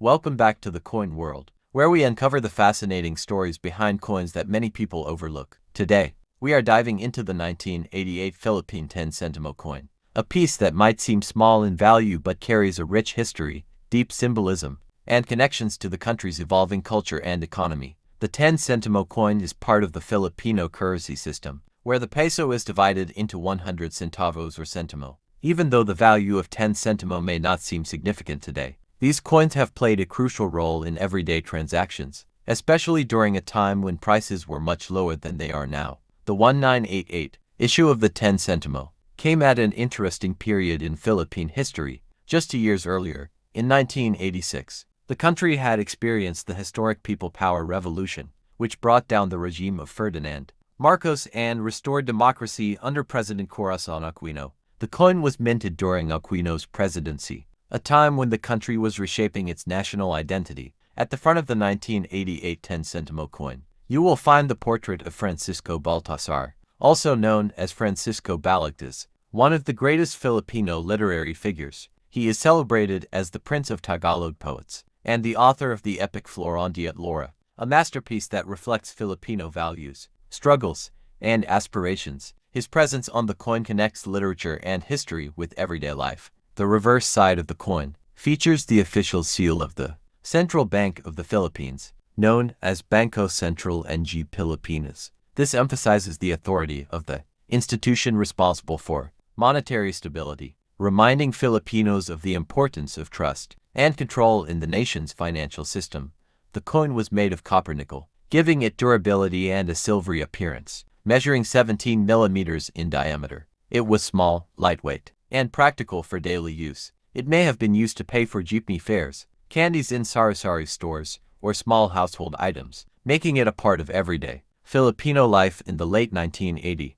Welcome back to the coin world, where we uncover the fascinating stories behind coins that many people overlook. Today, we are diving into the 1988 Philippine 10 centimo coin, a piece that might seem small in value but carries a rich history, deep symbolism, and connections to the country's evolving culture and economy. The 10 centimo coin is part of the Filipino currency system, where the peso is divided into 100 centavos or centimo. Even though the value of 10 centimo may not seem significant today, these coins have played a crucial role in everyday transactions, especially during a time when prices were much lower than they are now. The 1988 issue of the 10 centimo came at an interesting period in Philippine history. Just 2 years earlier, in 1986, the country had experienced the historic People Power Revolution, which brought down the regime of Ferdinand Marcos and restored democracy under President Corazon Aquino. The coin was minted during Aquino's presidency, a time when the country was reshaping its national identity. At the front of the 1988 10 centimo coin, you will find the portrait of Francisco Baltasar, also known as Francisco Balagtas, one of the greatest Filipino literary figures. He is celebrated as the Prince of Tagalog poets and the author of the epic Florandi at Laura, a masterpiece that reflects Filipino values, struggles, and aspirations. His presence on the coin connects literature and history with everyday life. The reverse side of the coin features the official seal of the Central Bank of the Philippines, known as Bangko Sentral ng Pilipinas. This emphasizes the authority of the institution responsible for monetary stability, reminding Filipinos of the importance of trust and control in the nation's financial system. The coin was made of copper nickel, giving it durability and a silvery appearance. Measuring 17 millimeters in diameter, it was small, lightweight, and practical for daily use. It may have been used to pay for jeepney fares, candies in sari-sari stores, or small household items, making it a part of everyday Filipino life in the late 1980s.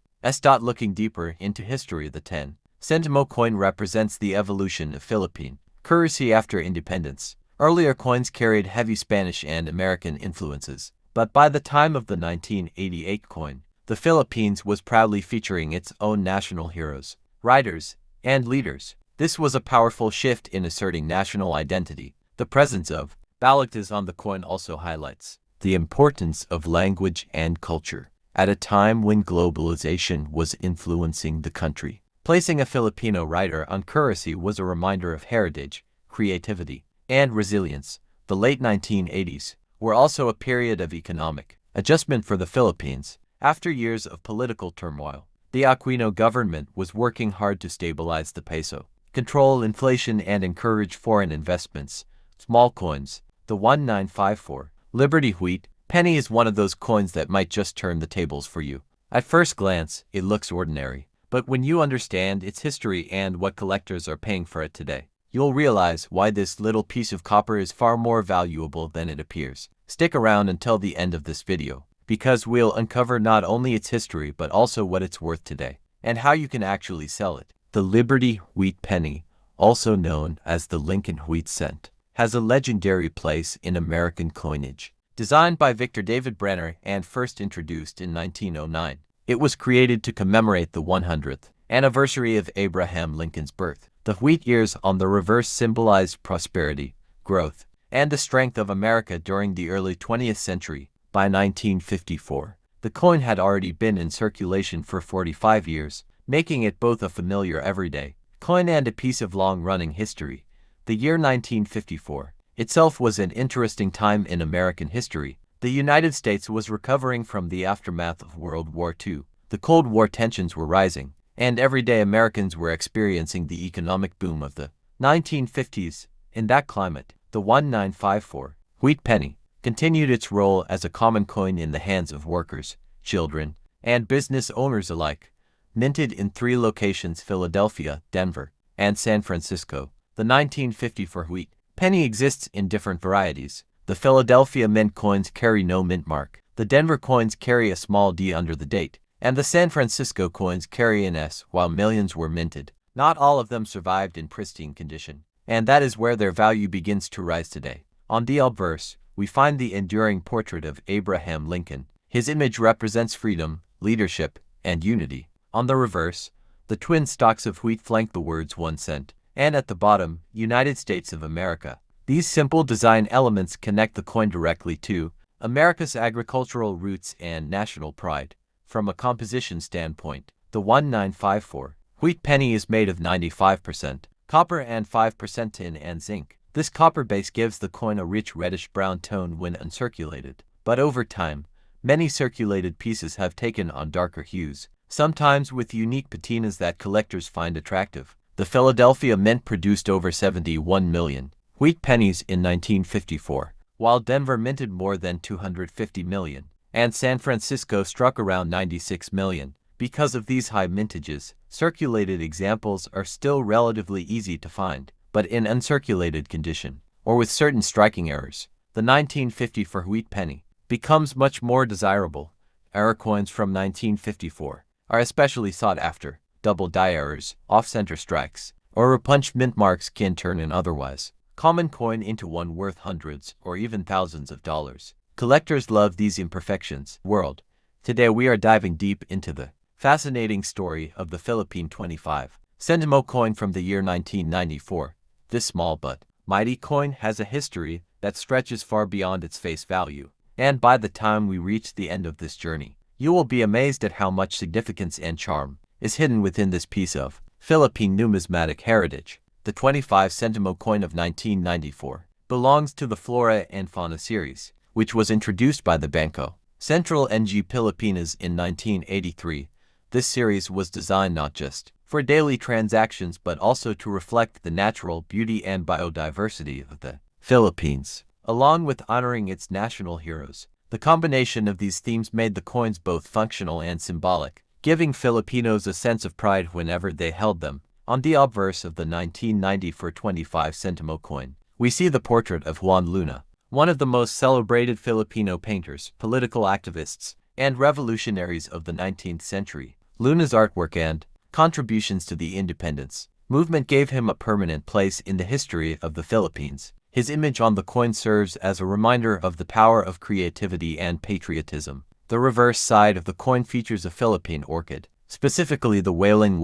Looking deeper into history, the 10 centimo coin represents the evolution of Philippine currency after independence. Earlier coins carried heavy Spanish and American influences, but by the time of the 1988 coin, the Philippines was proudly featuring its own national heroes, writers, and leaders. This was a powerful shift in asserting national identity. The presence of Balagtas on the coin also highlights the importance of language and culture at a time when globalization was influencing the country. Placing a Filipino writer on currency was a reminder of heritage, creativity, and resilience. The late 1980s were also a period of economic adjustment for the Philippines. After years of political turmoil, the Aquino government was working hard to stabilize the peso, control inflation, and encourage foreign investments. Small coins, the 1954 Liberty Wheat penny is one of those coins that might just turn the tables for you. At first glance, it looks ordinary, but when you understand its history and what collectors are paying for it today, you'll realize why this little piece of copper is far more valuable than it appears. Stick around until the end of this video, because we'll uncover not only its history but also what it's worth today, and how you can actually sell it. The Liberty Wheat penny, also known as the Lincoln Wheat cent, has a legendary place in American coinage. Designed by Victor David Brenner and first introduced in 1909, it was created to commemorate the 100th anniversary of Abraham Lincoln's birth. The wheat ears on the reverse symbolized prosperity, growth, and the strength of America during the early 20th century. By 1954, the coin had already been in circulation for 45 years, making it both a familiar everyday coin and a piece of long-running history. The year 1954 itself was an interesting time in American history. The United States was recovering from the aftermath of World War II. The Cold War tensions were rising, and everyday Americans were experiencing the economic boom of the 1950s. In that climate, the 1954 wheat penny continued its role as a common coin in the hands of workers, children, and business owners alike. Minted in 3 locations, Philadelphia, Denver, and San Francisco, the 1954 wheat penny exists in different varieties. The Philadelphia mint coins carry no mint mark, the Denver coins carry a small D under the date, and the San Francisco coins carry an S. While millions were minted, not all of them survived in pristine condition, and that is where their value begins to rise today. On the obverse, we find the enduring portrait of Abraham Lincoln. His image represents freedom, leadership, and unity. On the reverse, the twin stalks of wheat flank the words 1 cent, and at the bottom, United States of America. These simple design elements connect the coin directly to America's agricultural roots and national pride. From a composition standpoint, the 1954 wheat penny is made of 95% copper and 5% tin and zinc. This copper base gives the coin a rich reddish-brown tone when uncirculated, but over time, many circulated pieces have taken on darker hues, sometimes with unique patinas that collectors find attractive. The Philadelphia Mint produced over 71 million wheat pennies in 1954, while Denver minted more than 250 million, and San Francisco struck around 96 million. Because of these high mintages, circulated examples are still relatively easy to find, but in uncirculated condition, or with certain striking errors, the 1954 wheat penny becomes much more desirable. Error coins from 1954 are especially sought after. Double die errors, off-center strikes, or repunched mint marks can turn an otherwise common coin into one worth hundreds or even thousands of dollars. Collectors love these imperfections. World. Today we are diving deep into the fascinating story of the Philippine 25 centimo coin from the year 1994. This small but mighty coin has a history that stretches far beyond its face value, and by the time we reach the end of this journey, you will be amazed at how much significance and charm is hidden within this piece of Philippine numismatic heritage. The 25 centimo coin of 1994 belongs to the Flora and Fauna series, which was introduced by the Bangko Sentral ng Pilipinas in 1983. This series was designed not just for daily transactions but also to reflect the natural beauty and biodiversity of the Philippines, along with honoring its national heroes. The combination of these themes made the coins both functional and symbolic, giving Filipinos a sense of pride whenever they held them. On the obverse of the 1994 25 centimo coin, we see the portrait of Juan Luna, one of the most celebrated Filipino painters, political activists, and revolutionaries of the 19th century. Luna's artwork and contributions to the independence movement gave him a permanent place in the history of the Philippines. His image on the coin serves as a reminder of the power of creativity and patriotism. The reverse side of the coin features a Philippine orchid, specifically the wailing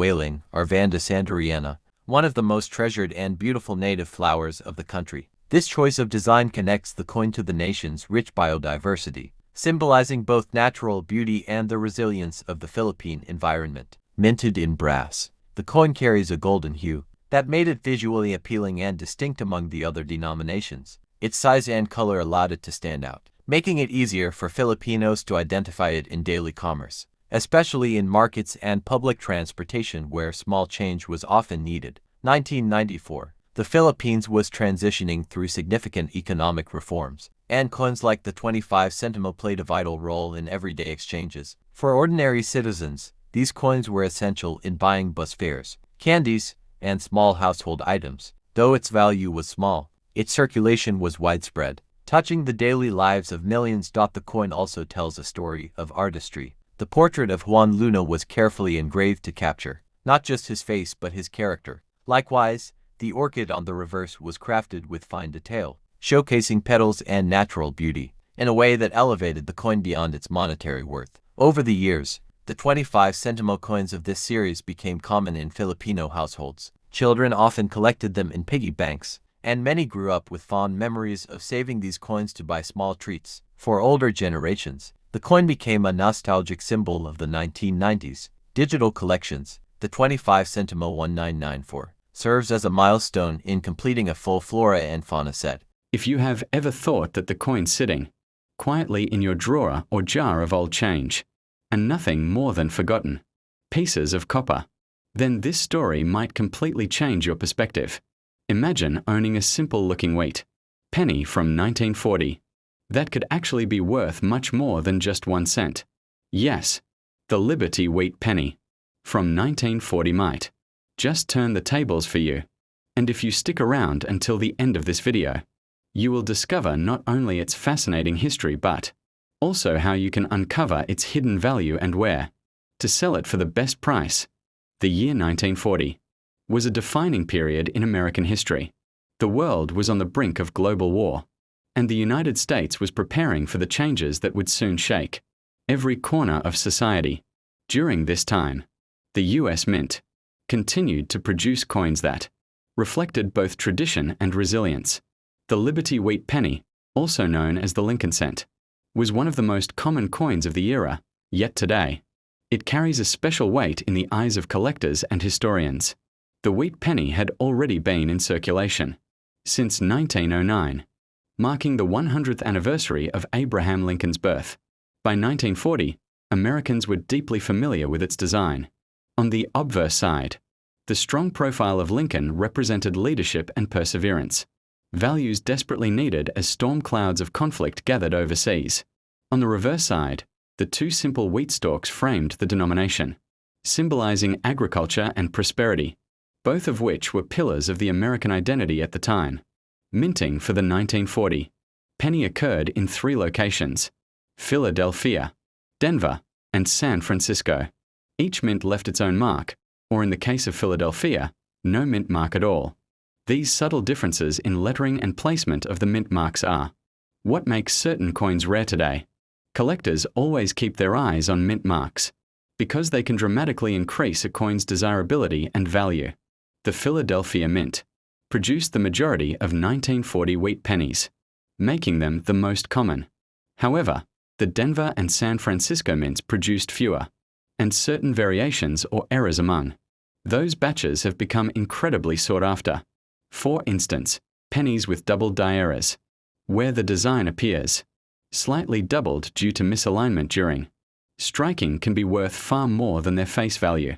Arvanda sanderiana, one of the most treasured and beautiful native flowers of the country. This choice of design connects the coin to the nation's rich biodiversity, symbolizing both natural beauty and the resilience of the Philippine environment. Minted in brass, the coin carries a golden hue that made it visually appealing and distinct among the other denominations. Its size and color allowed it to stand out, making it easier for Filipinos to identify it in daily commerce, especially in markets and public transportation where small change was often needed. 1994. The Philippines was transitioning through significant economic reforms, and coins like the 25 centimo played a vital role in everyday exchanges. For ordinary citizens, these coins were essential in buying bus fares, candies, and small household items. Though its value was small, its circulation was widespread, touching the daily lives of millions. The coin also tells a story of artistry. The portrait of Juan Luna was carefully engraved to capture not just his face but his character. Likewise, the orchid on the reverse was crafted with fine detail, showcasing petals and natural beauty in a way that elevated the coin beyond its monetary worth. Over the years, the 25 centimo coins of this series became common in Filipino households. Children often collected them in piggy banks, and many grew up with fond memories of saving these coins to buy small treats. For older generations, the coin became a nostalgic symbol of the 1990s. Digital collections. The 25 centimo 1994 serves as a milestone in completing a full flora and fauna set. If you have ever thought that the coin sitting quietly in your drawer or jar of old change, and nothing more than forgotten pieces of copper, then this story might completely change your perspective. Imagine owning a simple-looking wheat penny from 1940 that could actually be worth much more than just 1 cent. Yes, the Liberty wheat penny from 1940 might just turn the tables for you. And if you stick around until the end of this video, you will discover not only its fascinating history but also how you can uncover its hidden value and where to sell it for the best price. The year 1940 was a defining period in American history. The world was on the brink of global war, and the United States was preparing for the changes that would soon shake every corner of society. During this time, the U.S. Mint continued to produce coins that reflected both tradition and resilience. The Liberty Wheat penny, also known as the Lincoln cent, was one of the most common coins of the era, yet today. It carries a special weight in the eyes of collectors and historians. The wheat penny had already been in circulation since 1909, marking the 100th anniversary of Abraham Lincoln's birth. By 1940, Americans were deeply familiar with its design. On the obverse side, the strong profile of Lincoln represented leadership and perseverance, values desperately needed as storm clouds of conflict gathered overseas. On the reverse side, the two simple wheat stalks framed the denomination, symbolizing agriculture and prosperity, both of which were pillars of the American identity at the time. Minting for the 1940 penny occurred in 3 locations: Philadelphia, Denver, and San Francisco. Each mint left its own mark, or in the case of Philadelphia, no mint mark at all. These subtle differences in lettering and placement of the mint marks are what makes certain coins rare today. Collectors always keep their eyes on mint marks, because they can dramatically increase a coin's desirability and value. The Philadelphia Mint produced the majority of 1940 wheat pennies, making them the most common. However, the Denver and San Francisco mints produced fewer, and certain variations or errors among those batches have become incredibly sought after. For instance, pennies with double die errors, where the design appears slightly doubled due to misalignment during striking, can be worth far more than their face value.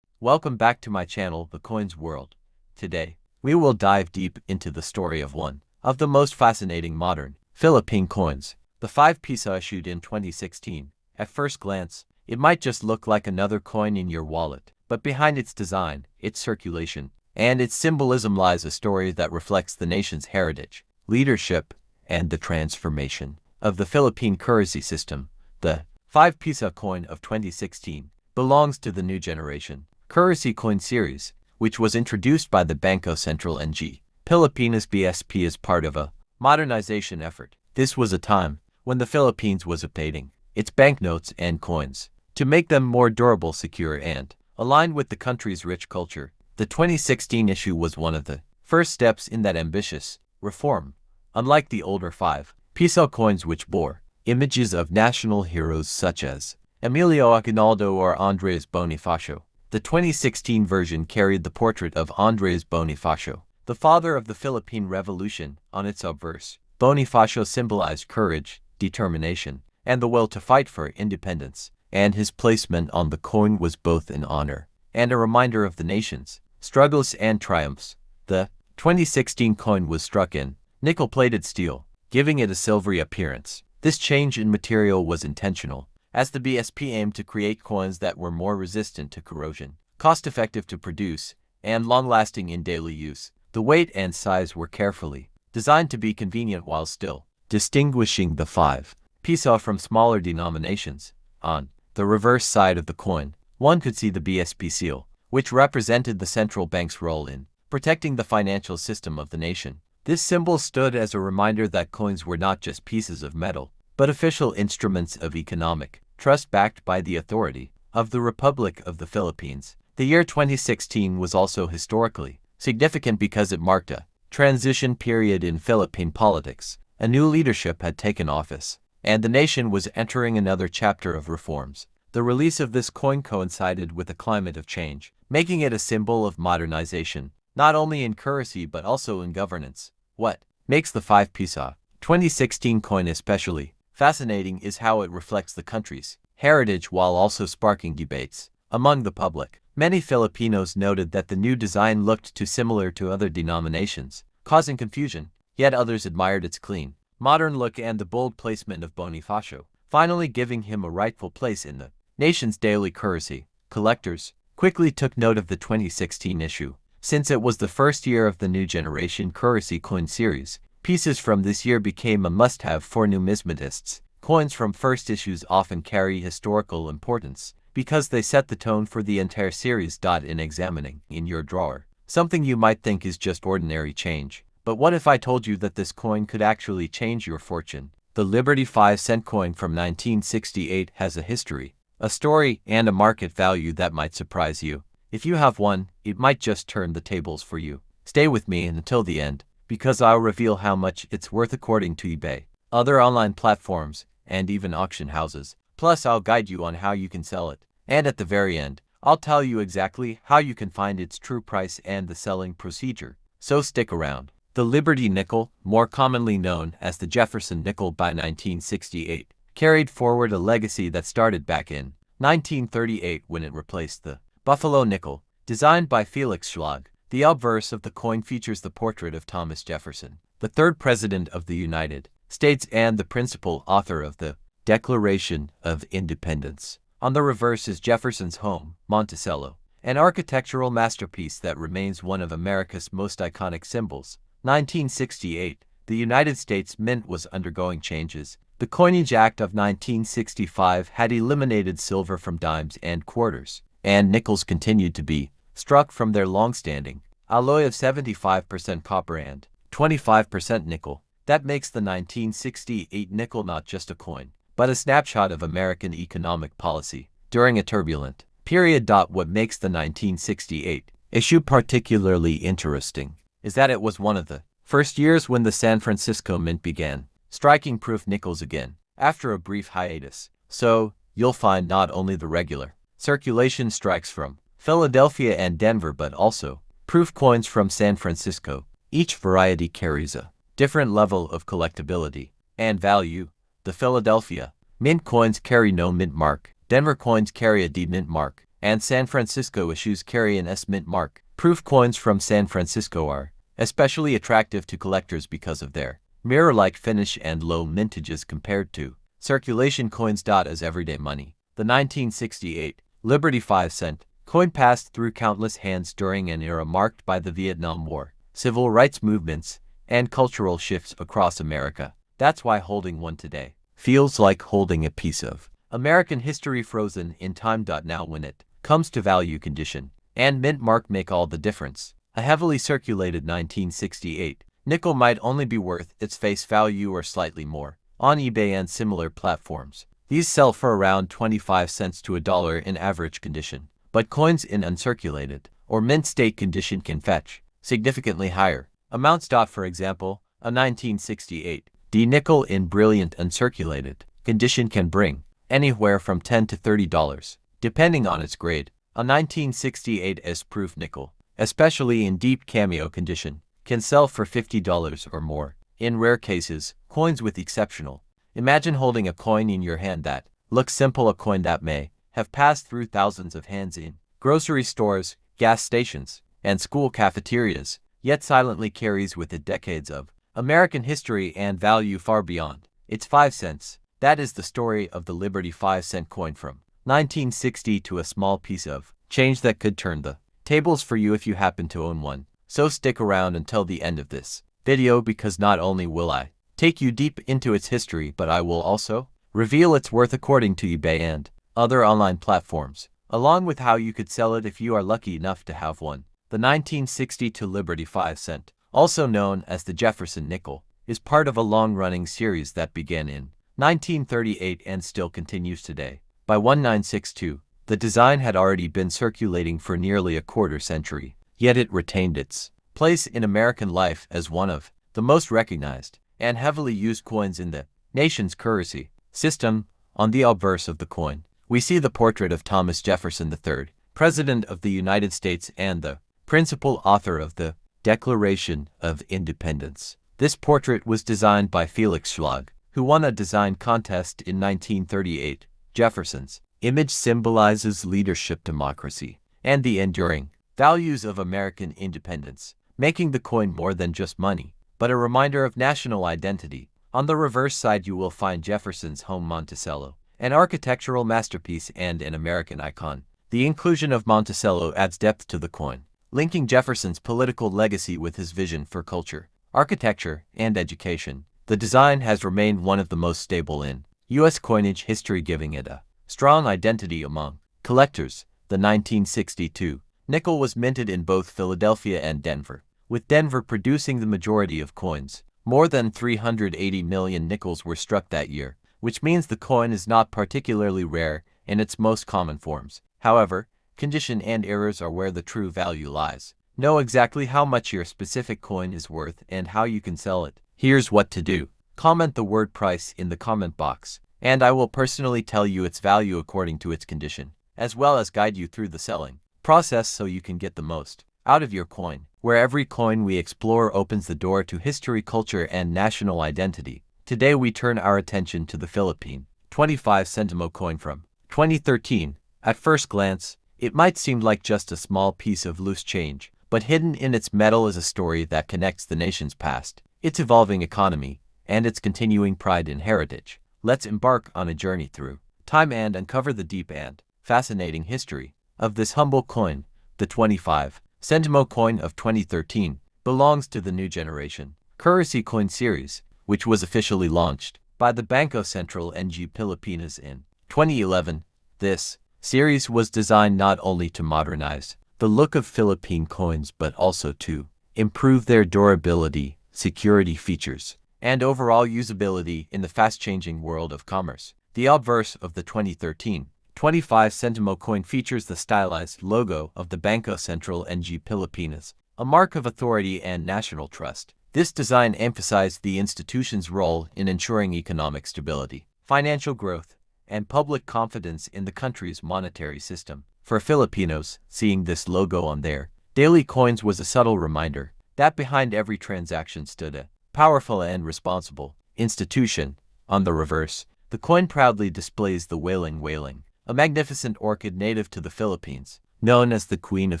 Welcome back to my channel, The Coins World. Today, we will dive deep into the story of one of the most fascinating modern Philippine coins, the 5 piso issued in 2016. At first glance, it might just look like another coin in your wallet, but behind its design, its circulation, and its symbolism lies a story that reflects the nation's heritage, leadership, and the transformation of the Philippine currency system. The 5 piso coin of 2016 belongs to the new generation currency coin series, which was introduced by the Bangko Sentral ng Pilipinas BSP as part of a modernization effort. This was a time when the Philippines was updating its banknotes and coins to make them more durable, secure, and aligned with the country's rich culture. The 2016 issue was one of the first steps in that ambitious reform. Unlike the older 5 piso coins, which bore images of national heroes such as Emilio Aguinaldo or Andres Bonifacio, the 2016 version carried the portrait of Andres Bonifacio, the father of the Philippine Revolution, on its obverse. Bonifacio symbolized courage, determination, and the will to fight for independence, and his placement on the coin was both an honor and a reminder of the nation's struggles and triumphs. The 2016 coin was struck in nickel-plated steel, giving it a silvery appearance. This change in material was intentional, as the BSP aimed to create coins that were more resistant to corrosion, cost-effective to produce, and long-lasting in daily use. The weight and size were carefully designed to be convenient while still distinguishing the 5 piso from smaller denominations. On the reverse side of the coin, one could see the BSP seal, which represented the central bank's role in protecting the financial system of the nation. This symbol stood as a reminder that coins were not just pieces of metal, but official instruments of economic trust backed by the authority of the Republic of the Philippines. The year 2016 was also historically significant because it marked a transition period in Philippine politics. A new leadership had taken office, and the nation was entering another chapter of reforms. The release of this coin coincided with a climate of change, making it a symbol of modernization, not only in currency but also in governance. What makes the 5 piso 2016 coin especially fascinating is how it reflects the country's heritage while also sparking debates among the public. Many Filipinos noted that the new design looked too similar to other denominations, causing confusion, yet others admired its clean, modern look and the bold placement of Bonifacio, finally giving him a rightful place in the nation's daily currency. Collectors quickly took note of the 2016 issue, since it was the first year of the new generation currency coin series. Pieces from this year became a must-have for numismatists. Coins from first issues often carry historical importance because they set the tone for the entire series. In examining in your drawer, something you might think is just ordinary change. But what if I told you that this coin could actually change your fortune? The Liberty 5-cent coin from 1968 has a history, a story, and a market value that might surprise you. If you have one, it might just turn the tables for you. Stay with me until the end, because I'll reveal how much it's worth according to eBay, other online platforms, and even auction houses. Plus, I'll guide you on how you can sell it. And at the very end, I'll tell you exactly how you can find its true price and the selling procedure. So stick around. The Liberty nickel, more commonly known as the Jefferson nickel by 1968, carried forward a legacy that started back in 1938 when it replaced the Buffalo nickel, designed by Felix Schlag. The obverse of the coin features the portrait of Thomas Jefferson, the third president of the United States and the principal author of the Declaration of Independence. On the reverse is Jefferson's home, Monticello, an architectural masterpiece that remains one of America's most iconic symbols. 1968, the United States Mint was undergoing changes. The Coinage Act of 1965 had eliminated silver from dimes and quarters, and nickels continued to be struck from their long-standing alloy of 75% copper and 25% nickel. That makes the 1968 nickel not just a coin, but a snapshot of American economic policy during a turbulent period. What makes the 1968 issue particularly interesting is that it was one of the first years when the San Francisco Mint began striking proof nickels again after a brief hiatus. So, you'll find not only the regular circulation strikes from Philadelphia and Denver but also proof coins from San Francisco. Each variety carries a different level of collectability and value. The Philadelphia Mint coins carry no mint mark, Denver coins carry a D mint mark, and San Francisco issues carry an S mint mark. Proof coins from San Francisco are especially attractive to collectors because of their mirror-like finish and low mintages compared to circulation coins. As everyday money, the 1968 Liberty 5-cent coin passed through countless hands during an era marked by the Vietnam War, civil rights movements, and cultural shifts across America. That's why holding one today feels like holding a piece of American history frozen in time. Now when it comes to value, condition and mint mark make all the difference. A heavily circulated 1968 nickel might only be worth its face value or slightly more on eBay and similar platforms. These sell for around 25 cents to $1 in average condition, but coins in uncirculated or mint state condition can fetch significantly higher amounts. For example, a 1968 D nickel in brilliant uncirculated condition can bring anywhere from $10 to $30, depending on its grade. A 1968 S-proof nickel, especially in deep cameo condition, can sell for $50 or more. In rare cases, coins with exceptional. Imagine holding a coin in your hand that looks simple, a coin that may have passed through thousands of hands in grocery stores, gas stations, and school cafeterias, yet silently carries with it decades of American history and value far beyond its 5 cents. That is the story of the Liberty 5-cent coin from 1960, to a small piece of change that could turn the tables for you if you happen to own one. So stick around until the end of this video, because not only will I take you deep into its history, but I will also reveal its worth according to eBay and other online platforms, along with how you could sell it if you are lucky enough to have one. The 1962 Liberty 5-cent, also known as the Jefferson nickel, is part of a long-running series that began in 1938 and still continues today. By 1962, the design had already been circulating for nearly a quarter century, yet it retained its place in American life as one of the most recognized and heavily used coins in the nation's currency system. On the obverse of the coin, we see the portrait of Thomas Jefferson III, President of the United States and the principal author of the Declaration of Independence. This portrait was designed by Felix Schlag, who won a design contest in 1938. Jefferson's image symbolizes leadership, democracy, and the enduring values of American independence, making the coin more than just money, but a reminder of national identity. On the reverse side, you will find Jefferson's home, Monticello, an architectural masterpiece and an American icon. The inclusion of Monticello adds depth to the coin, linking Jefferson's political legacy with his vision for culture, architecture, and education. The design has remained one of the most stable in U.S. coinage history, giving it a strong identity among collectors. The 1962 nickel was minted in both Philadelphia and Denver, with Denver producing the majority of coins. More than 380 million nickels were struck that year, which means the coin is not particularly rare in its most common forms. However, condition and errors are where the true value lies. Know exactly how much your specific coin is worth and how you can sell it. Here's what to do. Comment the word price in the comment box, and I will personally tell you its value according to its condition, as well as guide you through the selling process so you can get the most out of your coin. Where every coin we explore opens the door to history, culture, and national identity. Today we turn our attention to the Philippine 25 centimo coin from 2013. At first glance, it might seem like just a small piece of loose change, but hidden in its metal is a story that connects the nation's past, its evolving economy, and its continuing pride in heritage. Let's embark on a journey through time and uncover the deep and fascinating history of this humble coin. The 25 centimo coin of 2013 belongs to the new generation currency coin series, which was officially launched by the Bangko Sentral ng Pilipinas in 2011. This series was designed not only to modernize the look of Philippine coins but also to improve their durability, security features, and overall usability in the fast-changing world of commerce. The obverse of the 2013 25 centimo coin features the stylized logo of the Bangko Sentral ng Pilipinas, a mark of authority and national trust. This design emphasized the institution's role in ensuring economic stability, financial growth, and public confidence in the country's monetary system. For Filipinos, seeing this logo on their daily coins was a subtle reminder that behind every transaction stood a powerful and responsible institution. On the reverse, the coin proudly displays the Wailing Wailing, a magnificent orchid native to the Philippines. Known as the Queen of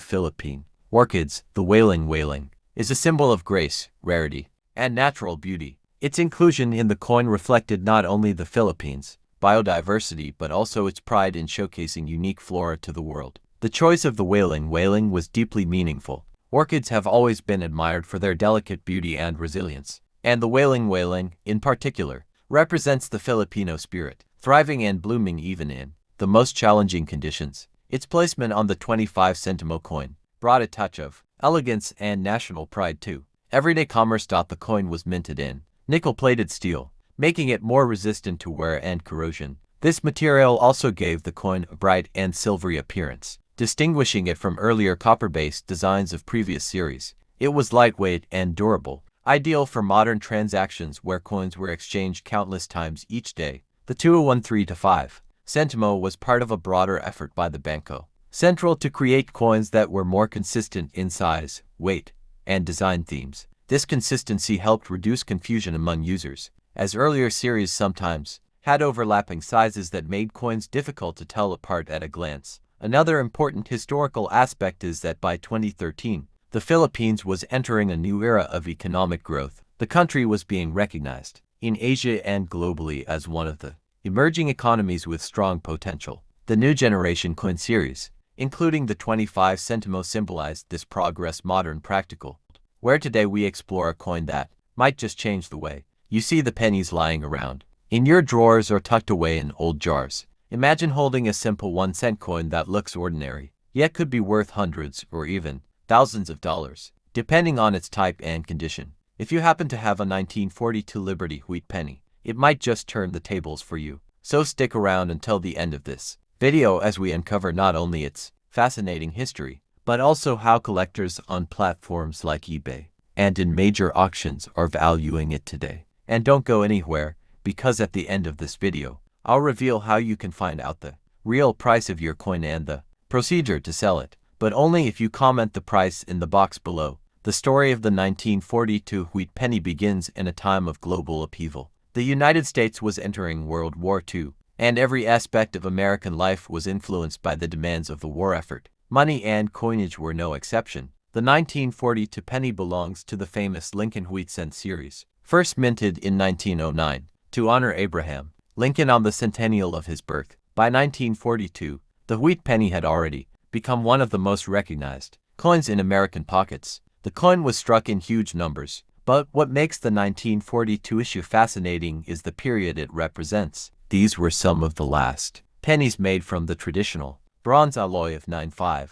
Philippine Orchids, the Wailing Wailing is a symbol of grace, rarity, and natural beauty. Its inclusion in the coin reflected not only the Philippines' biodiversity but also its pride in showcasing unique flora to the world. The choice of the Wailing Wailing was deeply meaningful. Orchids have always been admired for their delicate beauty and resilience, and the Wailing Wailing, in particular, represents the Filipino spirit, thriving and blooming even in the most challenging conditions. Its placement on the 25 centimo coin brought a touch of elegance and national pride too. Everyday commerce. The coin was minted in nickel-plated steel, making it more resistant to wear and corrosion. This material also gave the coin a bright and silvery appearance, distinguishing it from earlier copper-based designs of previous series. It was lightweight and durable, ideal for modern transactions where coins were exchanged countless times each day. The 2013-25 centimo was part of a broader effort by the Bangko Sentral to create coins that were more consistent in size, weight, and design themes. This consistency helped reduce confusion among users, as earlier series sometimes had overlapping sizes that made coins difficult to tell apart at a glance. Another important historical aspect is that by 2013, the Philippines was entering a new era of economic growth. The country was being recognized in Asia and globally as one of the emerging economies with strong potential. The new generation coin series, including the 25 centimo, symbolized this progress. Modern practical, where today we explore a coin that might just change the way you see the pennies lying around in your drawers or tucked away in old jars. Imagine holding a simple 1-cent coin that looks ordinary, yet could be worth hundreds or even thousands of dollars, depending on its type and condition. If you happen to have a 1942 Liberty wheat penny, it might just turn the tables for you. So stick around until the end of this video as we uncover not only its fascinating history, but also how collectors on platforms like eBay and in major auctions are valuing it today. And don't go anywhere, because at the end of this video, I'll reveal how you can find out the real price of your coin and the procedure to sell it, but only if you comment the price in the box below. The story of the 1942 wheat penny begins in a time of global upheaval. The United States was entering World War II, and every aspect of American life was influenced by the demands of the war effort. Money and coinage were no exception. The 1942 penny belongs to the famous Lincoln Wheat Cent series, first minted in 1909 to honor Abraham Lincoln on the centennial of his birth. By 1942, the wheat penny had already become one of the most recognized coins in American pockets. The coin was struck in huge numbers, but what makes the 1942 issue fascinating is the period it represents. These were some of the last pennies made from the traditional bronze alloy of 95%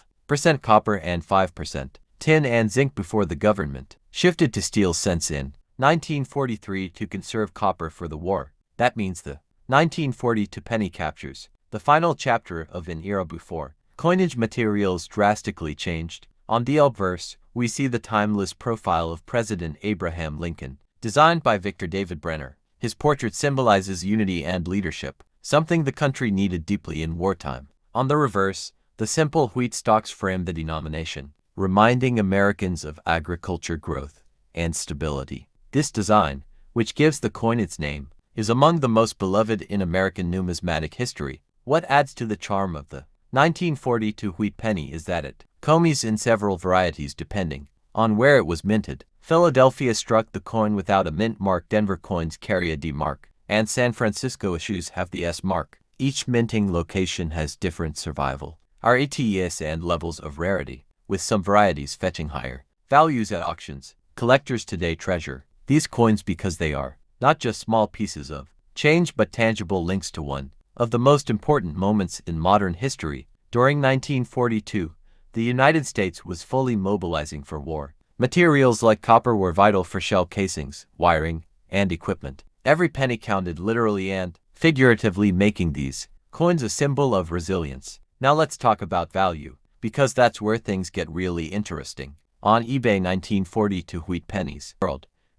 copper and 5% tin and zinc before the government shifted to steel cents in 1943 to conserve copper for the war. That means the 1942 penny captures the final chapter of an era before coinage materials drastically changed. On the obverse, we see the timeless profile of President Abraham Lincoln, designed by Victor David Brenner. His portrait symbolizes unity and leadership, something the country needed deeply in wartime. On the reverse, the simple wheat stalks frame the denomination, reminding Americans of agriculture growth and stability. This design, which gives the coin its name, is among the most beloved in American numismatic history. What adds to the charm of the 1942 wheat penny is that it comes in several varieties depending on where it was minted. Philadelphia struck the coin without a mint mark, Denver coins carry a D mark, and San Francisco issues have the S mark. Each minting location has different survival rates and levels of rarity, with some varieties fetching higher values at auctions. Collectors today treasure these coins because they are not just small pieces of change but tangible links to one of the most important moments in modern history. During 1942, the United States was fully mobilizing for war. Materials like copper were vital for shell casings, wiring, and equipment. Every penny counted, literally and figuratively, making these coins a symbol of resilience. Now let's talk about value, because that's where things get really interesting. On eBay, 1942 wheat pennies.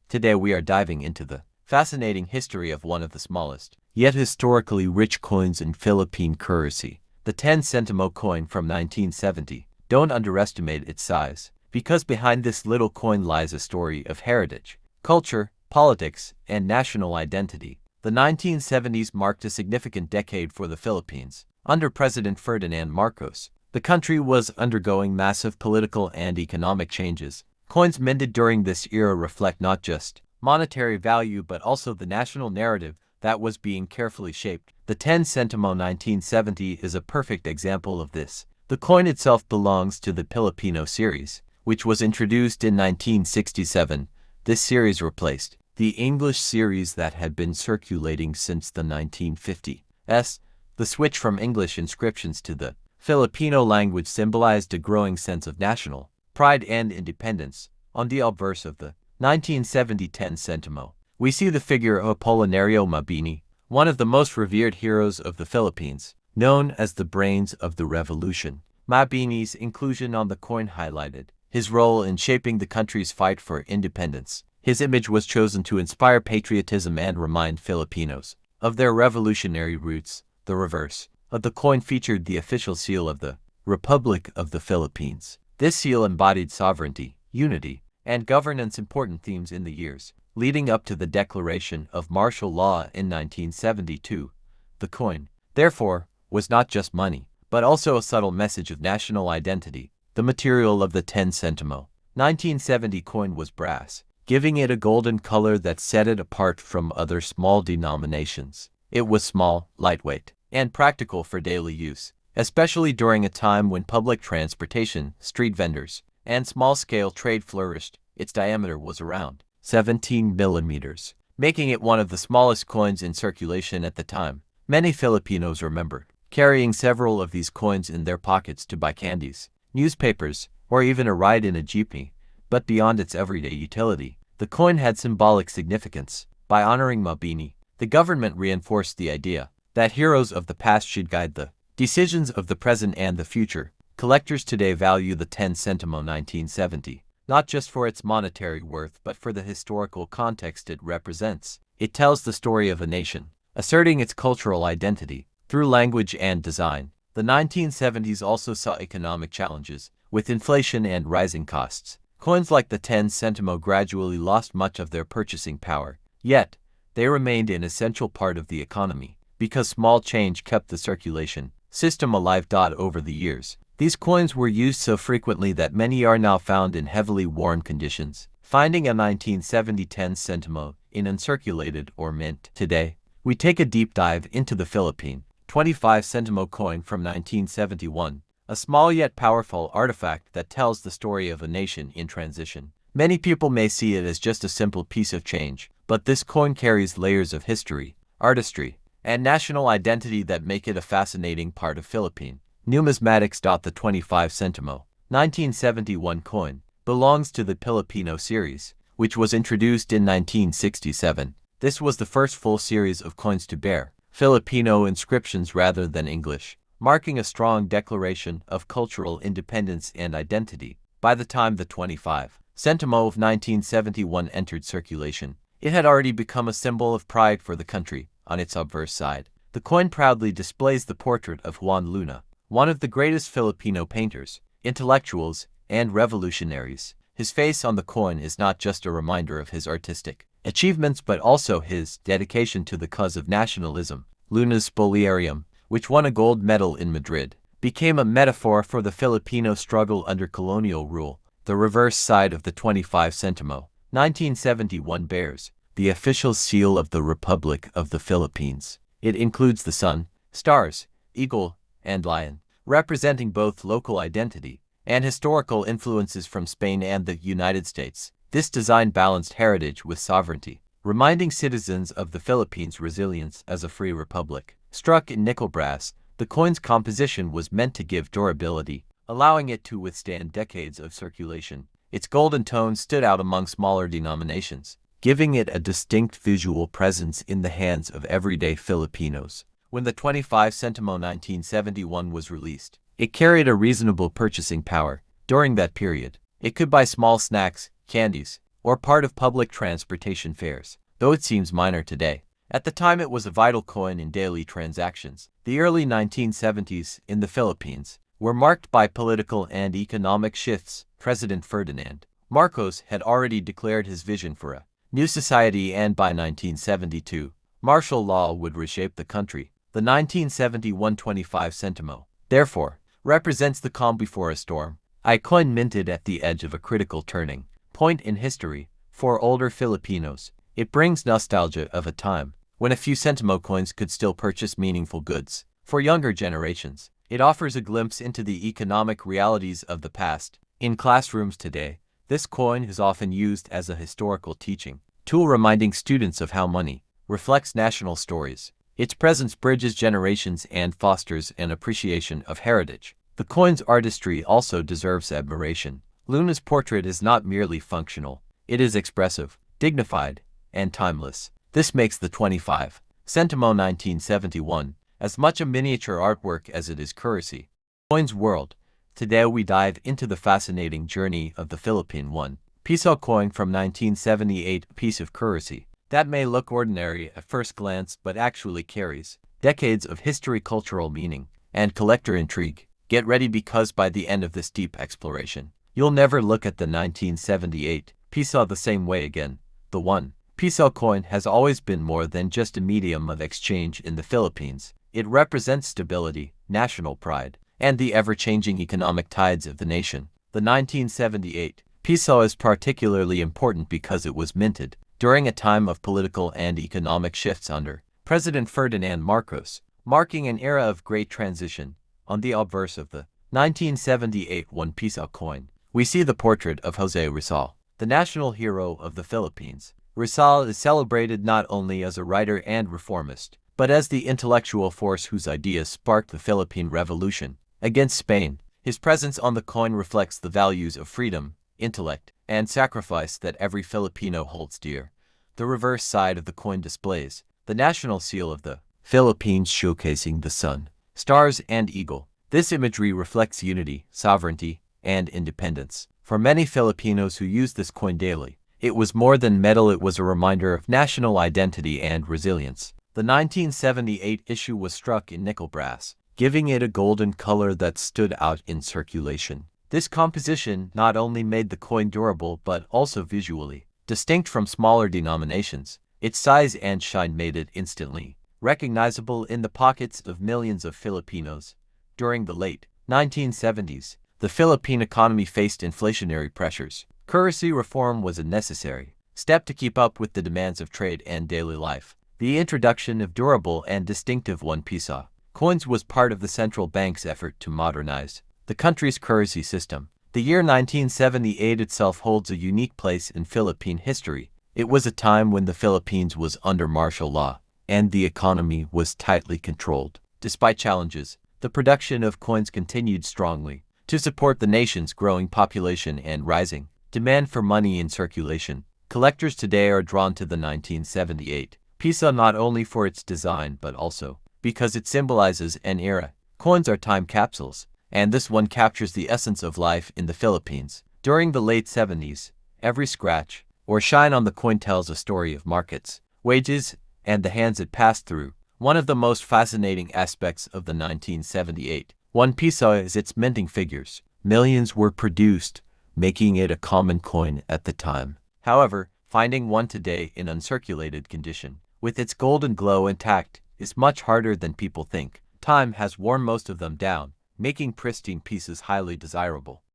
Today we are diving into the fascinating history of one of the smallest, yet historically rich coins in Philippine currency, the 10 centimo coin from 1970. Don't underestimate its size, because behind this little coin lies a story of heritage, culture, politics, and national identity. The 1970s marked a significant decade for the Philippines. Under President Ferdinand Marcos, the country was undergoing massive political and economic changes. Coins minted during this era reflect not just monetary value but also the national narrative that was being carefully shaped. The 10 centimo 1970 is a perfect example of this. The coin itself belongs to the Filipino series, which was introduced in 1967. This series replaced the English series that had been circulating since the 1950s. The switch from English inscriptions to the Filipino language symbolized a growing sense of national pride and independence. On the obverse of the 1970 10 centimo, we see the figure of Apolinario Mabini, one of the most revered heroes of the Philippines, known as the brains of the revolution. Mabini's inclusion on the coin highlighted his role in shaping the country's fight for independence. His image was chosen to inspire patriotism and remind Filipinos of their revolutionary roots. The reverse of the coin featured the official seal of the Republic of the Philippines. This seal embodied sovereignty, unity, and governance, important themes in the years leading up to the declaration of martial law in 1972. The coin, therefore, was not just money, but also a subtle message of national identity. The material of the 10 centimo 1970 coin was brass, giving it a golden color that set it apart from other small denominations. It was small, lightweight, and practical for daily use, especially during a time when public transportation, street vendors, and small-scale trade flourished. Its diameter was around 17 millimeters, making it one of the smallest coins in circulation at the time. Many Filipinos remember carrying several of these coins in their pockets to buy candies, newspapers, or even a ride in a jeepney. But beyond its everyday utility, the coin had symbolic significance. By honoring Mabini, the government reinforced the idea that heroes of the past should guide the decisions of the present and the future. Collectors today value the 10 centimo 1970, not just for its monetary worth but for the historical context it represents. It tells the story of a nation, asserting its cultural identity through language and design. The 1970s also saw economic challenges, with inflation and rising costs. Coins like the 10 centimo gradually lost much of their purchasing power, yet they remained an essential part of the economy, because small change kept the circulation system alive. Over the years, these coins were used so frequently that many are now found in heavily worn conditions. Finding a 1970 10 centimo in uncirculated or mint. Today, we take a deep dive into the Philippine 25 centimo coin from 1971, a small yet powerful artifact that tells the story of a nation in transition. Many people may see it as just a simple piece of change, but this coin carries layers of history, artistry, and national identity that make it a fascinating part of Philippine numismatics. The 25 centimo 1971 coin belongs to the Filipino series, which was introduced in 1967. This was the first full series of coins to bear Filipino inscriptions rather than English, marking a strong declaration of cultural independence and identity. By the time the 25 centimo of 1971 entered circulation, it had already become a symbol of pride for the country. On its obverse side, the coin proudly displays the portrait of Juan Luna, one of the greatest Filipino painters, intellectuals, and revolutionaries. His face on the coin is not just a reminder of his artistic achievements but also his dedication to the cause of nationalism. Luna's spoliarium, which won a gold medal in Madrid, became a metaphor for the Filipino struggle under colonial rule. The reverse side of the 25 centimo, 1971 bears the official seal of the Republic of the Philippines. It includes the sun, stars, eagle, and lion, representing both local identity and historical influences from Spain and the United States. This design balanced heritage with sovereignty, reminding citizens of the Philippines' resilience as a free republic. Struck in nickel brass, the coin's composition was meant to give durability, allowing it to withstand decades of circulation. Its golden tone stood out among smaller denominations, giving it a distinct visual presence in the hands of everyday Filipinos. When the 25 centimo 1971 was released, it carried a reasonable purchasing power. During that period, it could buy small snacks, candies, or part of public transportation fares, though it seems minor today. At the time, it was a vital coin in daily transactions. The early 1970s in the Philippines were marked by political and economic shifts. President Ferdinand Marcos had already declared his vision for a new society, and by 1972, martial law would reshape the country. The 1971 25 centimo, therefore, represents the calm before a storm, a coin minted at the edge of a critical turning point in history. For older Filipinos, it brings nostalgia of a time when a few centimo coins could still purchase meaningful goods. For younger generations, it offers a glimpse into the economic realities of the past. In classrooms today, this coin is often used as a historical teaching tool, reminding students of how money reflects national stories. Its presence bridges generations and fosters an appreciation of heritage. The coin's artistry also deserves admiration. Luna's portrait is not merely functional, it is expressive, dignified, and timeless. This makes the 25 centimo 1971 as much a miniature artwork as it is currency. Coins world. Today we dive into the fascinating journey of the Philippine 1 piso coin from 1978, a piece of currency that may look ordinary at first glance but actually carries decades of history, cultural meaning, and collector intrigue. Get ready, because by the end of this deep exploration, you'll never look at the 1978 piso the same way again. The 1 piso coin has always been more than just a medium of exchange in the Philippines. It represents stability, national pride, and the ever-changing economic tides of the nation. The 1978 piso is particularly important because it was minted during a time of political and economic shifts under President Ferdinand Marcos, marking an era of great transition. On the obverse of the 1978 1 piso coin, we see the portrait of José Rizal, the national hero of the Philippines. Rizal is celebrated not only as a writer and reformist, but as the intellectual force whose ideas sparked the Philippine Revolution against Spain. His presence on the coin reflects the values of freedom, intellect, and sacrifice that every Filipino holds dear. The reverse side of the coin displays the national seal of the Philippines, showcasing the sun, stars, and eagle. This imagery reflects unity, sovereignty, and independence. For many Filipinos who use this coin daily, it was more than metal, it was a reminder of national identity and resilience. The 1978 issue was struck in nickel brass, giving it a golden color that stood out in circulation. This composition not only made the coin durable but also visually distinct from smaller denominations. Its size and shine made it instantly recognizable in the pockets of millions of Filipinos. During the late 1970s, the Philippine economy faced inflationary pressures. Currency reform was a necessary step to keep up with the demands of trade and daily life. The introduction of durable and distinctive 1 piso coins was part of the central bank's effort to modernize the country's currency system. The year 1978 itself holds a unique place in Philippine history. It was a time when the Philippines was under martial law, and the economy was tightly controlled. Despite challenges, the production of coins continued strongly to support the nation's growing population and rising demand for money in circulation. Collectors today are drawn to the 1978 piso not only for its design but also because it symbolizes an era. Coins are time capsules, and this one captures the essence of life in the Philippines. During the late 70s, every scratch or shine on the coin tells a story of markets, wages, and the hands it passed through. One of the most fascinating aspects of the 1978 1 peso is its minting figures. Millions were produced, making it a common coin at the time. However, finding one today in uncirculated condition, with its golden glow intact, is much harder than people think. Time has worn most of them down, making pristine pieces highly desirable.